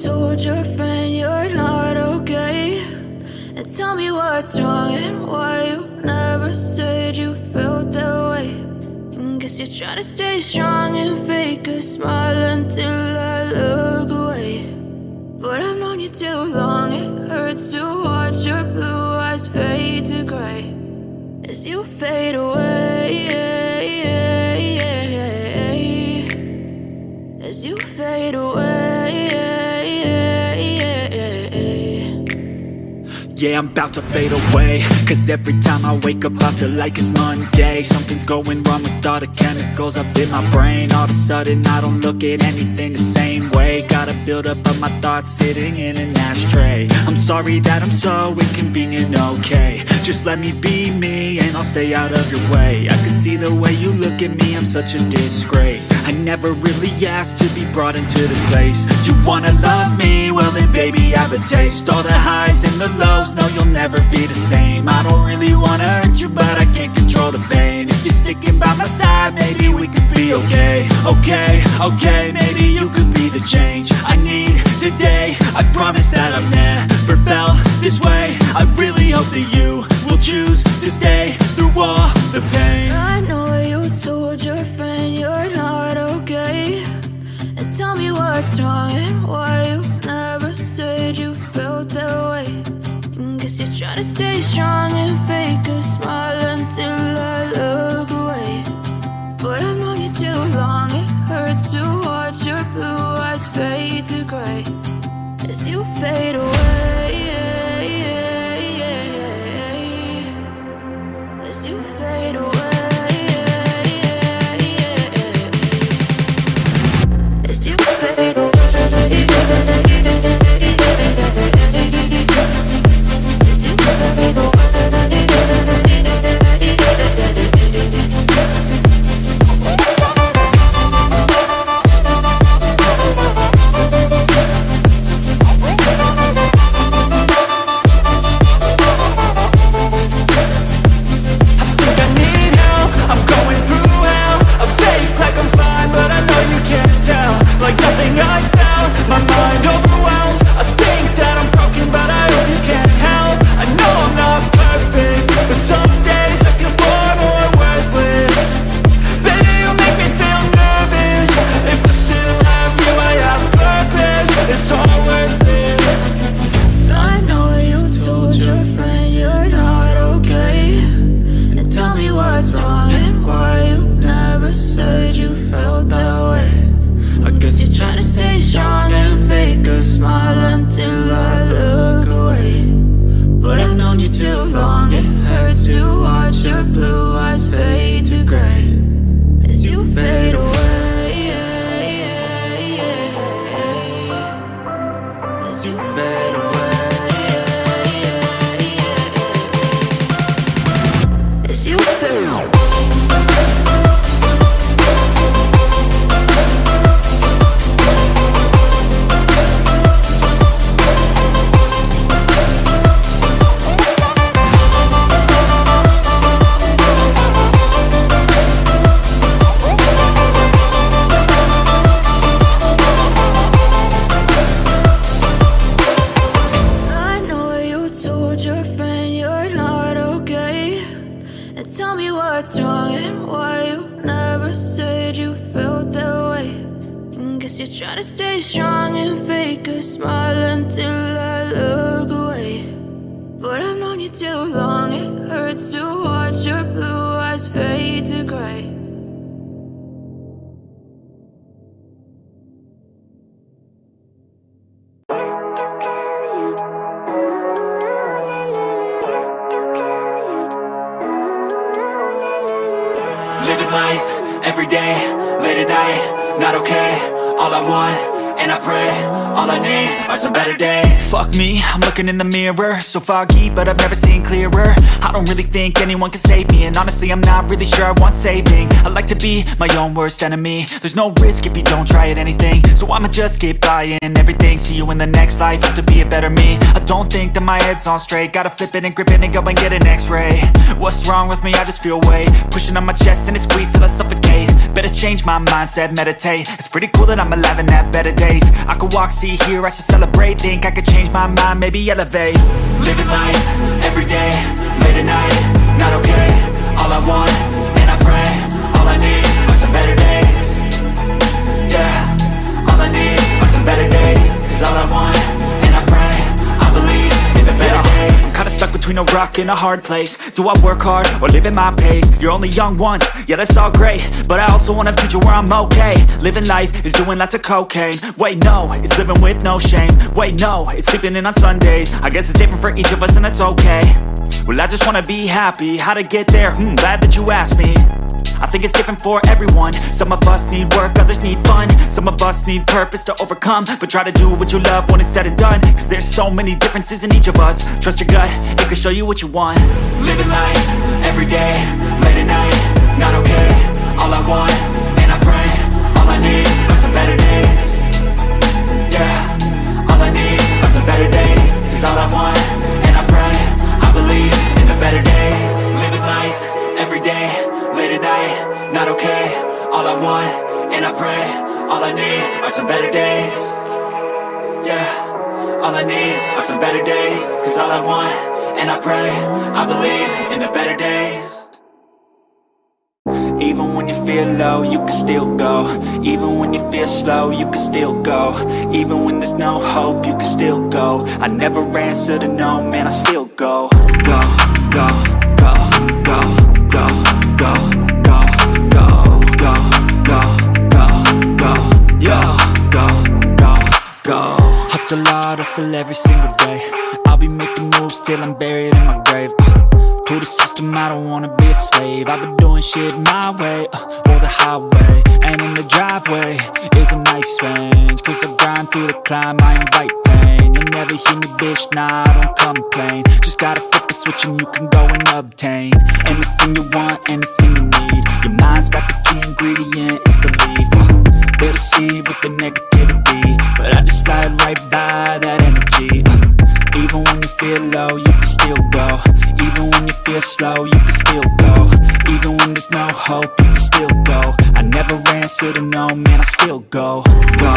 told your friend you're not okay? And tell me what's wrong and why you never said you felt that way. And guess you're trying to stay strong and fake a smile until I look away. But I've known you too long, it hurts to watch your blue eyes fade to gray as you fade away, as you fade away. Yeah, I'm about to fade away, cause every time I wake up I feel like it's Monday. Something's going wrong with all the chemicals up in my brain. All of a sudden I don't look at anything the same way. Gotta build up of my thoughts sitting in an ashtray. I'm sorry that I'm so inconvenient, okay? Just let me be me and I'll stay out of your way. I can see the way you look at me, I'm such a disgrace. I never really asked to be brought into this place. You wanna love me? Well then baby I have a taste. All the highs and the lows, no you'll never be the same. I don't really wanna hurt you but I can't control the pain. If you're sticking by my side maybe we could be okay. Okay, maybe you could be the change I need today. I promise that I've never felt this way. I really hope that you will choose to stay through all the pain. I know you told your friend you're not okay. And tell me what's wrong and why you never said you felt that way. And guess you're trying to stay strong and fake a smile until I look away. But I've known you too long, it hurts to watch your blue eyes fade to gray as you fade away, as you fade away, as you fade away. Like nothing I found, my mind overwhelms. I think that I'm broken, but I hope you can't help. I know I'm not perfect, but some days I feel far more worthless. Baby, you make me feel nervous. If I still have you, I have purpose. It's all worth it. I know you told your friend you're not okay. And tell me what's wrong and why you never said you felt that way. I guess you're trying to stay strong and fake a smile until I look away. But I've known you too long, it hurts to watch your blue eyes fade to gray as you fade away, as you fade away, as you fade away. What's wrong and why you never said you felt that way. And guess you're trying to stay strong and fake a smile until I look away. But I've known you too long, it hurts to watch your blue eyes fade to gray. Living life, every day, late at night, not okay. All I want, and I pray, all I need are some better days. Fuck me, I'm looking in the mirror, so foggy, but I've never seen clearer. I don't really think anyone can save me, and honestly I'm not really sure I want saving. I like to be my own worst enemy. There's no risk if you don't try at anything, so I'ma just keep buying everything. See you in the next life, have to be a better me. I don't think that my head's on straight, gotta flip it and grip it and go and get an x-ray. What's wrong with me? I just feel weight pushing on my chest and it squeezes till I suffocate. Better change my mindset, meditate. It's pretty cool that I'm alive and have better days. taste. I could walk, see, hear, I should celebrate. Think I could change my mind, maybe elevate. Living life, everyday, late at night, not okay. All I want, and I pray, all I need are some better days. Yeah, all I need are some better days. Cause all I want, and I pray, I believe in the better days. I'm kinda stuck between a rock and a hard place. Do I work hard or live at my pace? You're only young once, yeah that's all great, but I also want a future where I'm okay. Living life is doing lots of cocaine. Wait no, it's living with no shame. Wait no, it's sleeping in on Sundays. I guess it's different for each of us and that's okay. Well I just wanna be happy, how to get there? Glad that you asked me. I think it's different for everyone. Some of us need work, others need fun. Some of us need purpose to overcome. But try to do what you love when it's said and done. Cause there's so many differences in each of us. Trust your gut, it can show you what you want. Living life, everyday, late at night, not okay. All I want, and I pray, all I need are some better days. Yeah, all I need are some better days. Cause all I want, and I pray, I believe in the better days. Living life, everyday, late at night, not okay. All I want, and I pray, all I need are some better days. Yeah, all I need are some better days. Cause all I want, and I pray, I believe in the better days. Even when you feel low, you can still go. Even when you feel slow, you can still go. Even when there's no hope, you can still go. I never answer to no, man, I still go. Go, go, go, go, go, go, go, go, go, go, go, go, yo, go, go, go. Hustle hard, hustle every single day. I'll be making moves till I'm buried in my grave. To the system, I don't wanna be a slave. I've been doing shit my way, or the highway. And in the driveway is a nice range. Cause I grind through the climb, I invite pain. You'll never hear me, bitch, nah, I don't complain. Just gotta flip the switch and you can go and obtain anything you want, anything you need. Your mind's got the key ingredient, it's belief. They'll deceive with the negativity, but I just slide right by that energy. Even when you feel low, you can still go. Even when you feel slow, you can still go. Even when there's no hope, you can still go. I never answer to no, man, I still go. Go.